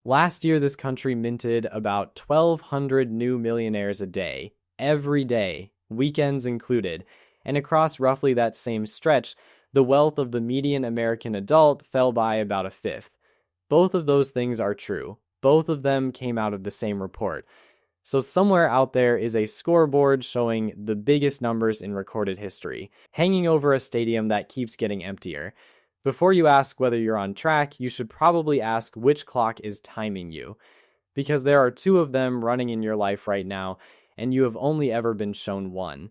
Last year, this country minted about 1,200 new millionaires a day, every day, weekends included, and across roughly that same stretch, the wealth of the median American adult fell by about a fifth. Both of those things are true. Both of them came out of the same report. So somewhere out there is a scoreboard showing the biggest numbers in recorded history, hanging over a stadium that keeps getting emptier. Before you ask whether you're on track, you should probably ask which clock is timing you, because there are two of them running in your life right now, and you have only ever been shown one.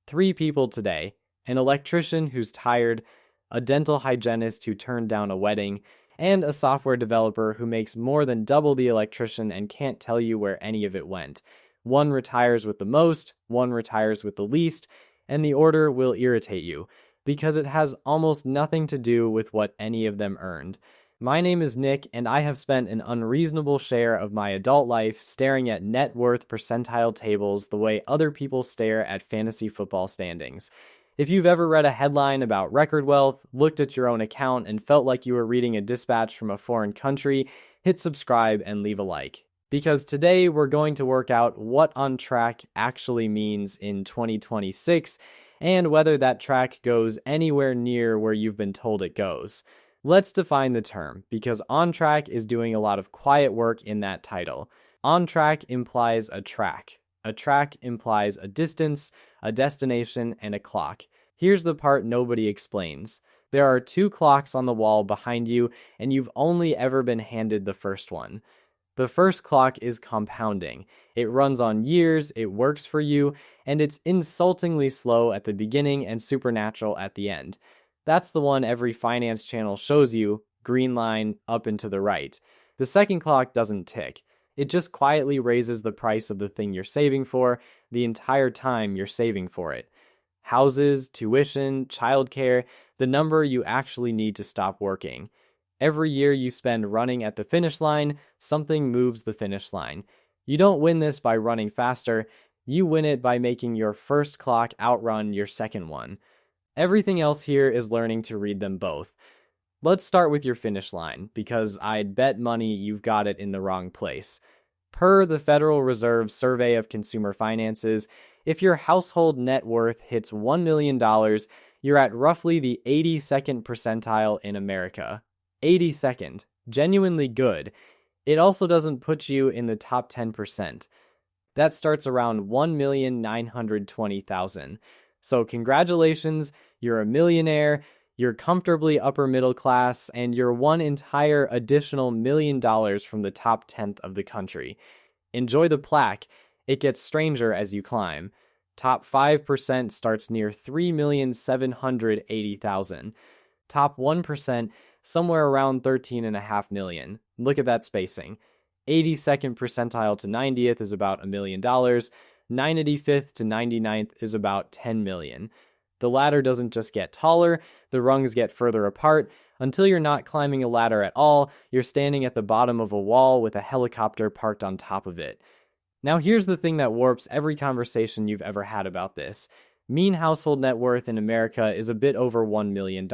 Three people today: an electrician who's tired, a dental hygienist who turned down a wedding, and a software developer who makes more than double the electrician and can't tell you where any of it went. One retires with the most, one retires with the least, and the order will irritate you, because it has almost nothing to do with what any of them earned. My name is Nick, and I have spent an unreasonable share of my adult life staring at net worth percentile tables the way other people stare at fantasy football standings. If you've ever read a headline about record wealth, looked at your own account, and felt like you were reading a dispatch from a foreign country, hit subscribe and leave a like. Because today we're going to work out what on track actually means in 2026 and whether that track goes anywhere near where you've been told it goes. Let's define the term, because on track is doing a lot of quiet work in that title. On track implies a track. A track implies a distance, a destination, and a clock. Here's the part nobody explains. There are two clocks on the wall behind you, and you've only ever been handed the first one. The first clock is compounding. It runs on years, it works for you, and it's insultingly slow at the beginning and supernatural at the end. That's the one every finance channel shows you, green line up and to the right. The second clock doesn't tick. It just quietly raises the price of the thing you're saving for the entire time you're saving for it. Houses, tuition, childcare, the number you actually need to stop working. Every year you spend running at the finish line, something moves the finish line. You don't win this by running faster, you win it by making your first clock outrun your second one. Everything else here is learning to read them both. Let's start with your finish line, because I'd bet money you've got it in the wrong place. Per the Federal Reserve Survey of Consumer Finances, if your household net worth hits $1 million, you're at roughly the 82nd percentile in America. 82nd. Genuinely good. It also doesn't put you in the top 10%. That starts around 1,920,000. So congratulations, you're a millionaire, you're comfortably upper middle class, and you're one entire additional $1 million from the top 10th of the country. Enjoy the plaque. It gets stranger as you climb. Top 5% starts near 3,780,000. Top 1%, somewhere around 13.5 million. Look at that spacing. 82nd percentile to 90th is about $1 million. 95th to 99th is about 10 million. The ladder doesn't just get taller, the rungs get further apart. Until you're not climbing a ladder at all, you're standing at the bottom of a wall with a helicopter parked on top of it. Now here's the thing that warps every conversation you've ever had about this. Mean household net worth in America is a bit over $1 million.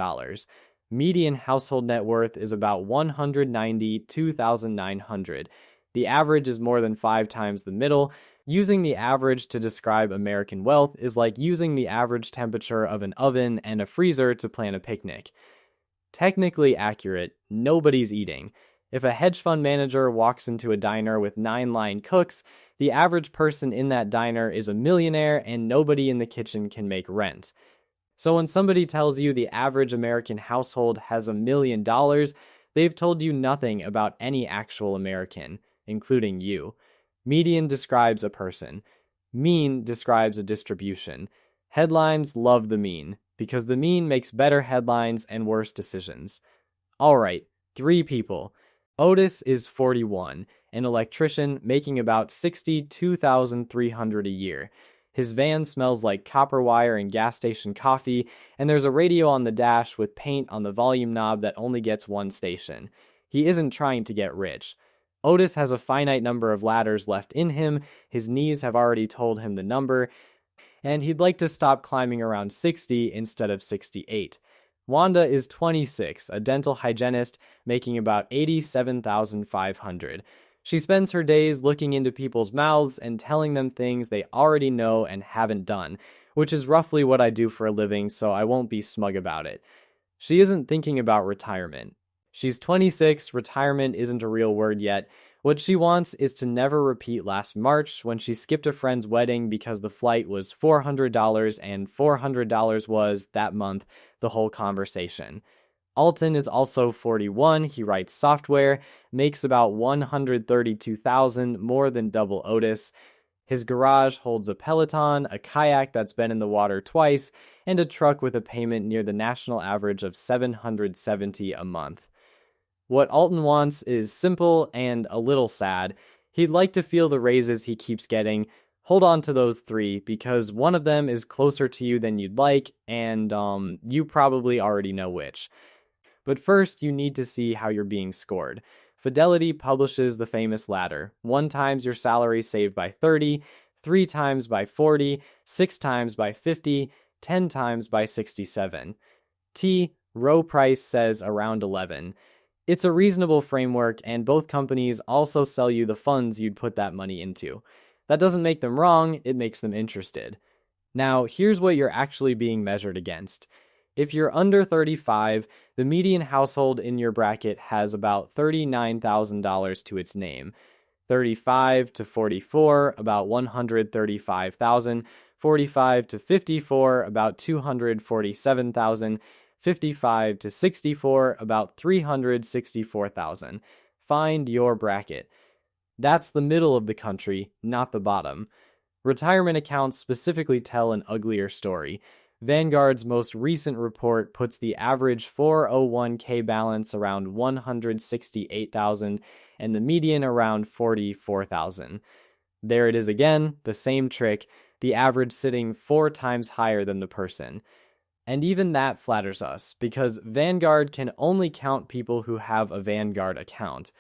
Median household net worth is about $192,900. The average is more than 5 times the middle. Using the average to describe American wealth is like using the average temperature of an oven and a freezer to plan a picnic. Technically accurate, nobody's eating. If a hedge fund manager walks into a diner with 9 line cooks, the average person in that diner is a millionaire and nobody in the kitchen can make rent. So when somebody tells you the average American household has $1 million, they've told you nothing about any actual American, including you. Median describes a person. Mean describes a distribution. Headlines love the mean, because the mean makes better headlines and worse decisions. Alright, 3 people. Otis is 41, an electrician making about $62,300 a year. His van smells like copper wire and gas station coffee, and there's a radio on the dash with paint on the volume knob that only gets one station. He isn't trying to get rich. Otis has a finite number of ladders left in him, his knees have already told him the number, and he'd like to stop climbing around 60 instead of 68. Wanda is 26, a dental hygienist, making about $87,500. She spends her days looking into people's mouths and telling them things they already know and haven't done, which is roughly what I do for a living, so I won't be smug about it. She isn't thinking about retirement. She's 26, retirement isn't a real word yet. What she wants is to never repeat last March when she skipped a friend's wedding because the flight was $400 and $400 was, that month, the whole conversation. Alton is also 41, he writes software, makes about $132,000, more than double Otis. His garage holds a Peloton, a kayak that's been in the water twice, and a truck with a payment near the national average of $770 a month. What Alton wants is simple and a little sad. He'd like to feel the raises he keeps getting. Hold on to those three, because one of them is closer to you than you'd like, and you probably already know which. But first, you need to see how you're being scored. Fidelity publishes the famous ladder. 1 times your salary saved by 30, 3 times by 40, 6 times by 50, 10 times by 67. Row Price says around 11. It's a reasonable framework, and both companies also sell you the funds you'd put that money into. That doesn't make them wrong, it makes them interested. Now, here's what you're actually being measured against. If you're under 35, the median household in your bracket has about $39,000 to its name. 35 to 44, about $135,000. 45 to 54, about $247,000. 55 to 64, about $364,000. Find your bracket. That's the middle of the country, not the bottom. Retirement accounts specifically tell an uglier story. Vanguard's most recent report puts the average 401k balance around $168,000 and the median around $44,000. There it is again, the same trick, the average sitting 4 times higher than the person. And even that flatters us, because Vanguard can only count people who have a Vanguard account.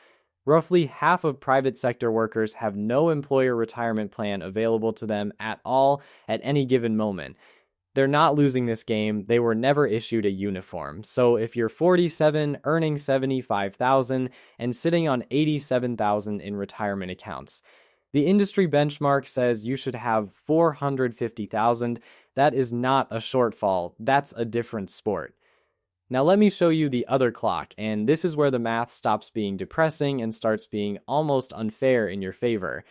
Roughly half of private sector workers have no employer retirement plan available to them at all at any given moment. They're not losing this game, they were never issued a uniform. So if you're 47, earning $75,000, and sitting on $87,000 in retirement accounts, the industry benchmark says you should have $450,000. That is not a shortfall, that's a different sport. Now let me show you the other clock, and this is where the math stops being depressing and starts being almost unfair in your favor.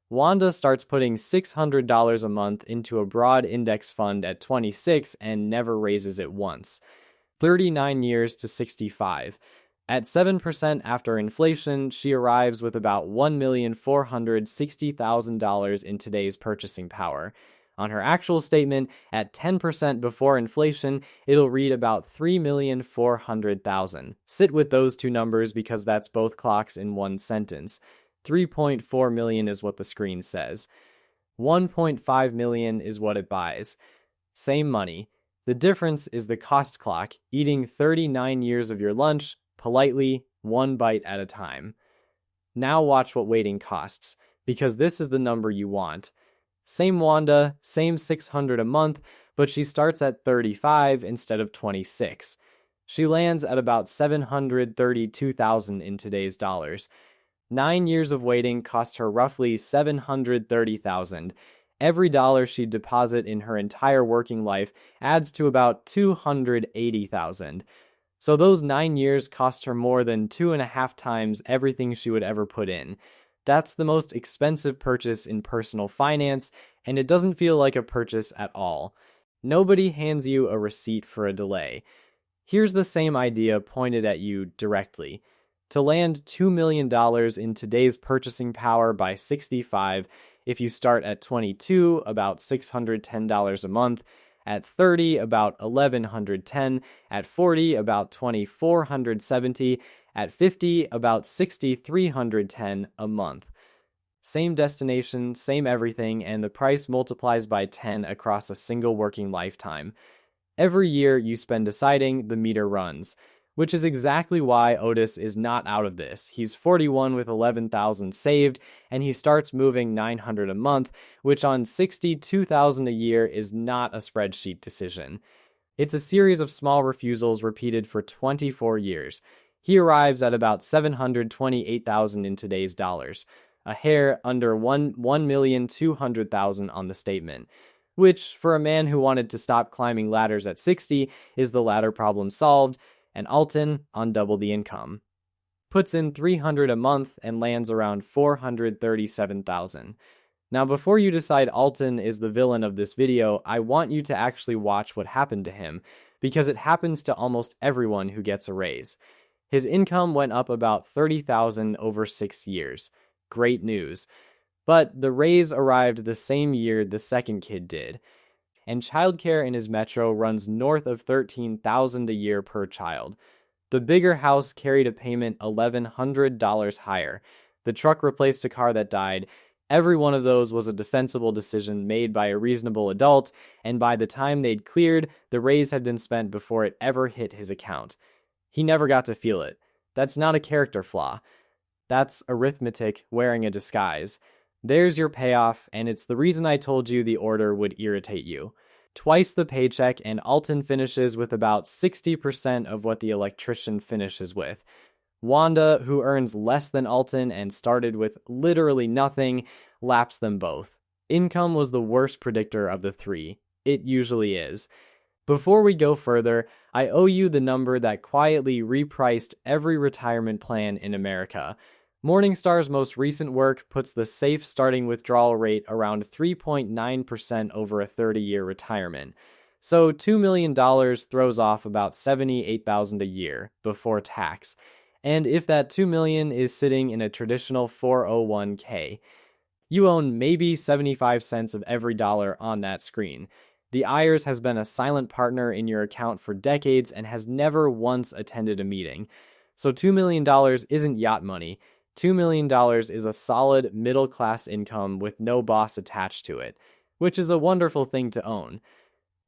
Wanda starts putting $600 a month into a broad index fund at 26 and never raises it once. 39 years to 65. At 7% after inflation, she arrives with about $1,460,000 in today's purchasing power. On her actual statement, at 10% before inflation, it'll read about $3,400,000. Sit with those two numbers because that's both clocks in one sentence. 3.4 million is what the screen says. 1.5 million is what it buys. Same money. The difference is the cost clock, eating 39 years of your lunch, politely, one bite at a time. Now watch what waiting costs, because this is the number you want. Same Wanda, same $600 a month, but she starts at 35 instead of 26. She lands at about $732,000 in today's dollars. 9 years of waiting cost her roughly $730,000. Every dollar she'd deposit in her entire working life adds to about $280,000. So those 9 years cost her more than 2.5 times everything she would ever put in. That's the most expensive purchase in personal finance, and it doesn't feel like a purchase at all. Nobody hands you a receipt for a delay. Here's the same idea pointed at you directly. To land $2 million in today's purchasing power by 65, if you start at 22, about $610 a month, at 30, about $1,110, at 40, about $2,470, at 50, about $6,310 a month. Same destination, same everything, and the price multiplies by 10 across a single working lifetime. Every year you spend deciding, the meter runs, which is exactly why Otis is not out of this. He's 41 with $11,000 saved, and he starts moving $900 a month, which on $62,000 a year is not a spreadsheet decision. It's a series of small refusals repeated for 24 years. He arrives at about 728,000 in today's dollars, a hair under 1,200,000 on the statement, which, for a man who wanted to stop climbing ladders at 60, is the ladder problem solved, and Alton, on double the income, puts in 300 a month and lands around 437,000. Now, before you decide Alton is the villain of this video, I want you to actually watch what happened to him, because it happens to almost everyone who gets a raise. His income went up about 30,000 over 6 years. Great news. But the raise arrived the same year the second kid did, and childcare in his metro runs north of 13,000 a year per child. The bigger house carried a payment $1,100 higher. The truck replaced a car that died. Every one of those was a defensible decision made by a reasonable adult, and by the time they'd cleared, the raise had been spent before it ever hit his account. He never got to feel it. That's not a character flaw. That's arithmetic wearing a disguise. There's your payoff, and it's the reason I told you the order would irritate you. Twice the paycheck, and Alton finishes with about 60% of what the electrician finishes with. Wanda, who earns less than Alton and started with literally nothing, laps them both. Income was the worst predictor of the three. It usually is. Before we go further, I owe you the number that quietly repriced every retirement plan in America. Morningstar's most recent work puts the safe starting withdrawal rate around 3.9% over a 30-year retirement. So $2 million throws off about $78,000 a year before tax. And if that $2 million is sitting in a traditional 401k, you own maybe 75 cents of every dollar on that screen. The IRS has been a silent partner in your account for decades and has never once attended a meeting. So $2 million isn't yacht money. $2 million is a solid middle-class income with no boss attached to it, which is a wonderful thing to own.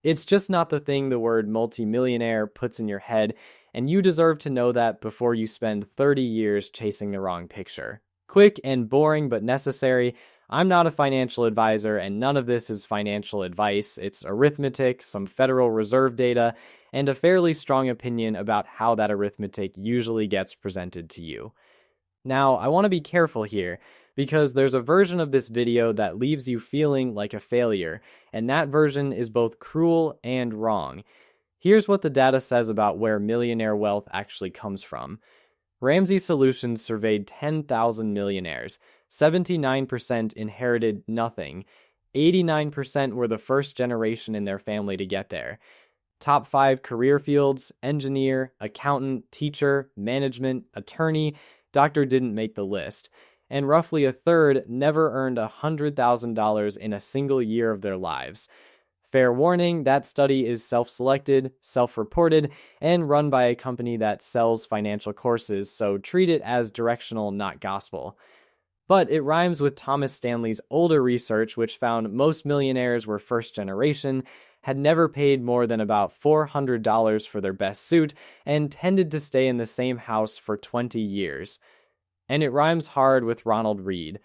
It's just not the thing the word multi-millionaire puts in your head, and you deserve to know that before you spend 30 years chasing the wrong picture. Quick and boring but necessary. I'm not a financial advisor, and none of this is financial advice. It's arithmetic, some Federal Reserve data, and a fairly strong opinion about how that arithmetic usually gets presented to you. Now, I want to be careful here, because there's a version of this video that leaves you feeling like a failure, and that version is both cruel and wrong. Here's what the data says about where millionaire wealth actually comes from. Ramsey Solutions surveyed 10,000 millionaires. 79% inherited nothing. 89% were the first generation in their family to get there. Top 5 career fields: engineer, accountant, teacher, management, attorney. Doctor didn't make the list. And roughly a third never earned $100,000 in a single year of their lives. Fair warning, that study is self-selected, self-reported, and run by a company that sells financial courses, so treat it as directional, not gospel. But it rhymes with Thomas Stanley's older research, which found most millionaires were first generation, had never paid more than about $400 for their best suit, and tended to stay in the same house for 20 years. And it rhymes hard with Ronald Read.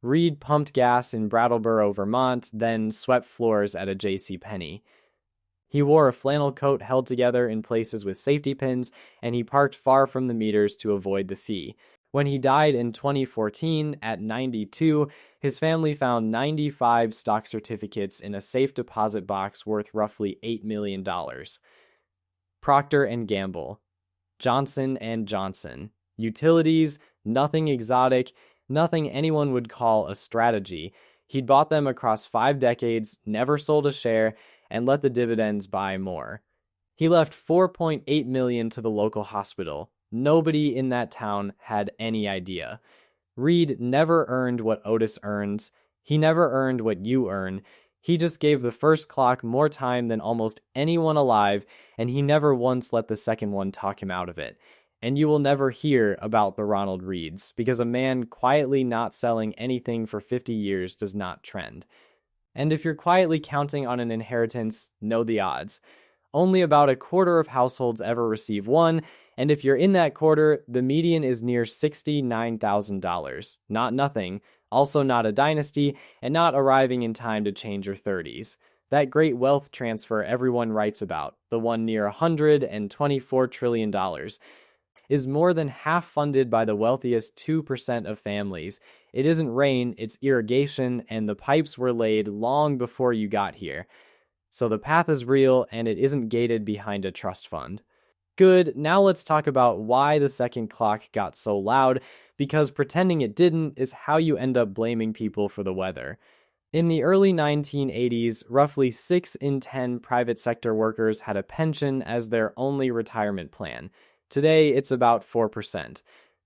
Read pumped gas in Brattleboro, Vermont, then swept floors at a JCPenney. He wore a flannel coat held together in places with safety pins, and he parked far from the meters to avoid the fee. When he died in 2014 at 92, his family found 95 stock certificates in a safe deposit box worth roughly $8 million. Procter & Gamble, Johnson & Johnson, utilities, nothing exotic, nothing anyone would call a strategy. He'd bought them across 5 decades, never sold a share, and let the dividends buy more. He left $4.8 million to the local hospital. Nobody in that town had any idea. Reed never earned what Otis earns. He never earned what you earn. He just gave the first clock more time than almost anyone alive, and he never once let the second one talk him out of it. And you will never hear about the Ronald Reeds, because a man quietly not selling anything for 50 years does not trend. And if you're quietly counting on an inheritance, know the odds. Only about a quarter of households ever receive one, and if you're in that quarter, the median is near $69,000. Not nothing, also not a dynasty, and not arriving in time to change your 30s. That great wealth transfer everyone writes about, the one near $124 trillion, is more than half funded by the wealthiest 2% of families. It isn't rain, it's irrigation, and the pipes were laid long before you got here. So the path is real, and it isn't gated behind a trust fund. Good, now let's talk about why the second clock got so loud, because pretending it didn't is how you end up blaming people for the weather. In the early 1980s, roughly 6 in 10 private sector workers had a pension as their only retirement plan. Today, it's about 4%.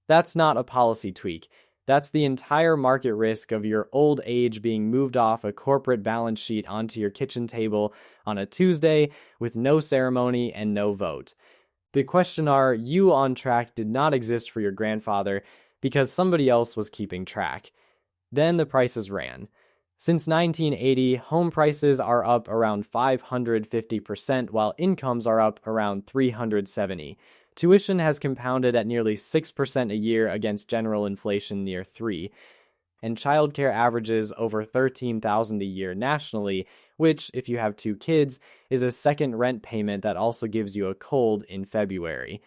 That's not a policy tweak. That's the entire market risk of your old age being moved off a corporate balance sheet onto your kitchen table on a Tuesday with no ceremony and no vote. The question are, you on track did not exist for your grandfather because somebody else was keeping track. Then the prices ran. Since 1980, home prices are up around 550%, while incomes are up around 370%. Tuition has compounded at nearly 6% a year against general inflation near 3%, and childcare averages over $13,000 a year nationally, which, if you have 2 kids, is a second rent payment that also gives you a cold in February.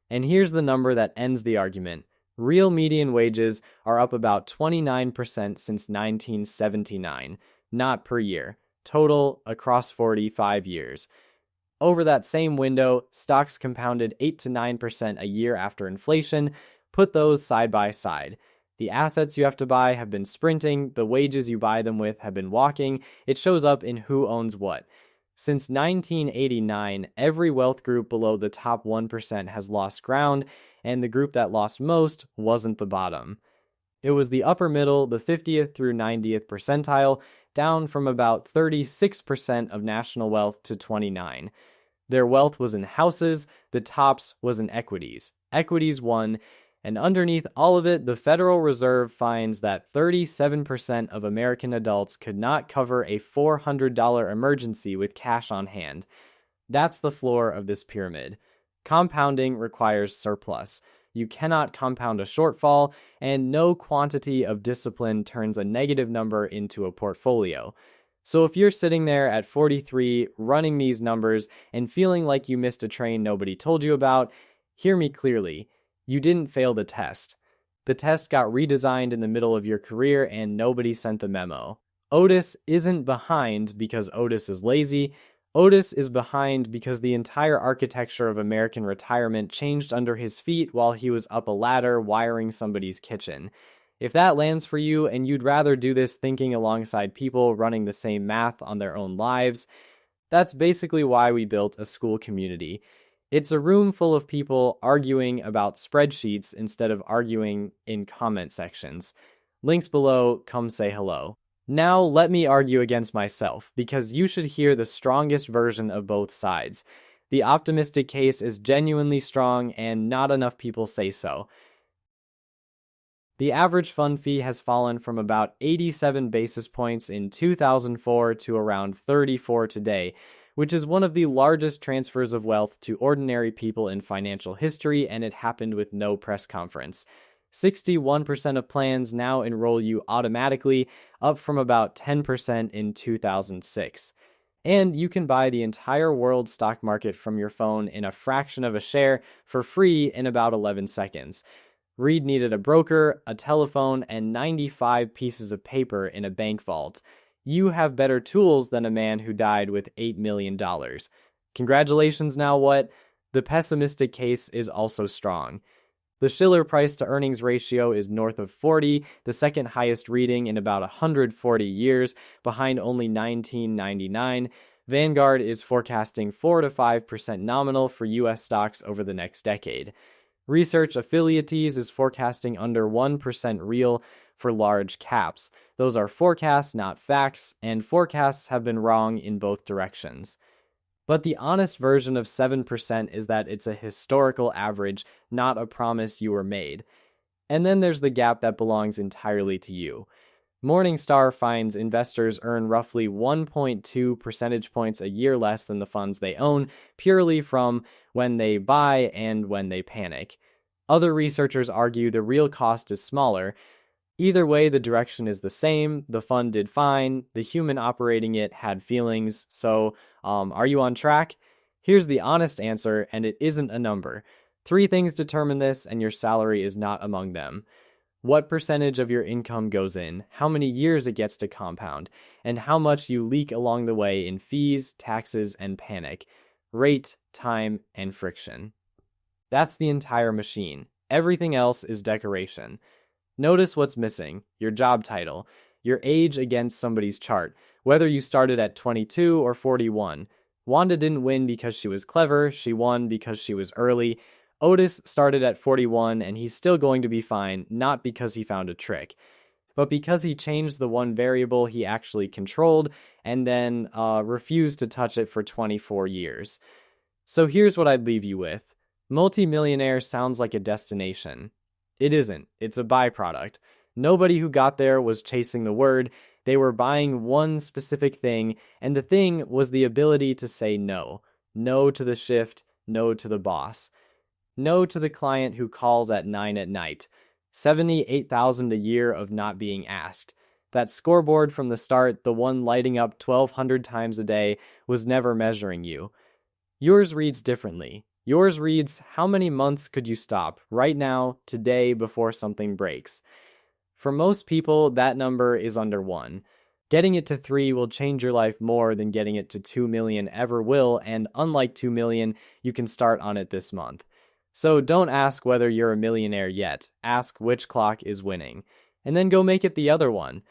And here's the number that ends the argument. Real median wages are up about 29% since 1979, not per year. Total across 45 years. Over that same window, stocks compounded 8 to 9% a year after inflation. Put those side by side. The assets you have to buy have been sprinting, the wages you buy them with have been walking. It shows up in who owns what. Since 1989, every wealth group below the top 1% has lost ground, and the group that lost most wasn't the bottom. It was the upper middle, the 50th through 90th percentile, down from about 36% of national wealth to 29%. Their wealth was in houses, the tops was in equities. Equities won, and underneath all of it, the Federal Reserve finds that 37% of American adults could not cover a $400 emergency with cash on hand. That's the floor of this pyramid. Compounding requires surplus. You cannot compound a shortfall, and no quantity of discipline turns a negative number into a portfolio. So if you're sitting there at 43, running these numbers, and feeling like you missed a train nobody told you about, hear me clearly. You didn't fail the test. The test got redesigned in the middle of your career, and nobody sent the memo. Otis isn't behind because Otis is lazy. Otis is behind because the entire architecture of American retirement changed under his feet while he was up a ladder wiring somebody's kitchen. If that lands for you and you'd rather do this thinking alongside people running the same math on their own lives, that's basically why we built a school community. It's a room full of people arguing about spreadsheets instead of arguing in comment sections. Links below, come say hello. Now let me argue against myself, because you should hear the strongest version of both sides. The optimistic case is genuinely strong and not enough people say so. The average fund fee has fallen from about 87 basis points in 2004 to around 34 today, which is one of the largest transfers of wealth to ordinary people in financial history, and it happened with no press conference. 61% of plans now enroll you automatically, up from about 10% in 2006. And you can buy the entire world stock market from your phone in a fraction of a share for free in about 11 seconds. Reed needed a broker, a telephone, and 95 pieces of paper in a bank vault. You have better tools than a man who died with $8 million. Congratulations, now what? The pessimistic case is also strong. The Shiller price-to-earnings ratio is north of 40, the second highest reading in about 140 years, behind only 1999. Vanguard is forecasting 4 to 5% nominal for U.S. stocks over the next decade. Research Affiliates is forecasting under 1% real for large caps. Those are forecasts, not facts, and forecasts have been wrong in both directions. But the honest version of 7% is that it's a historical average, not a promise you were made. And then there's the gap that belongs entirely to you. Morningstar finds investors earn roughly 1.2 percentage points a year less than the funds they own, purely from when they buy and when they panic. Other researchers argue the real cost is smaller. Either way, the direction is the same. The fund did fine. The human operating it had feelings. So, are you on track? Here's the honest answer, and it isn't a number. Three things determine this, and your salary is not among them. What percentage of your income goes in, how many years it gets to compound, and how much you leak along the way in fees, taxes, and panic, rate, time, and friction. That's the entire machine. Everything else is decoration. Notice what's missing: your job title, your age against somebody's chart, whether you started at 22 or 41. Wanda didn't win because she was clever, she won because she was early. Otis started at 41 and he's still going to be fine, not because he found a trick, but because he changed the one variable he actually controlled and then refused to touch it for 24 years. So here's what I'd leave you with. Multi-millionaire sounds like a destination. It isn't. It's a byproduct. Nobody who got there was chasing the word. They were buying one specific thing, and the thing was the ability to say no. No to the shift, no to the boss. No to the client who calls at 9 at night. 78,000 a year of not being asked. That scoreboard from the start, the one lighting up 1,200 times a day, was never measuring you. Yours reads differently. Yours reads, how many months could you stop right now, today, before something breaks? For most people, that number is under 1. Getting it to 3 will change your life more than getting it to 2 million ever will, and unlike 2 million, you can start on it this month. So don't ask whether you're a millionaire yet. Ask which clock is winning. And then go make it the other one.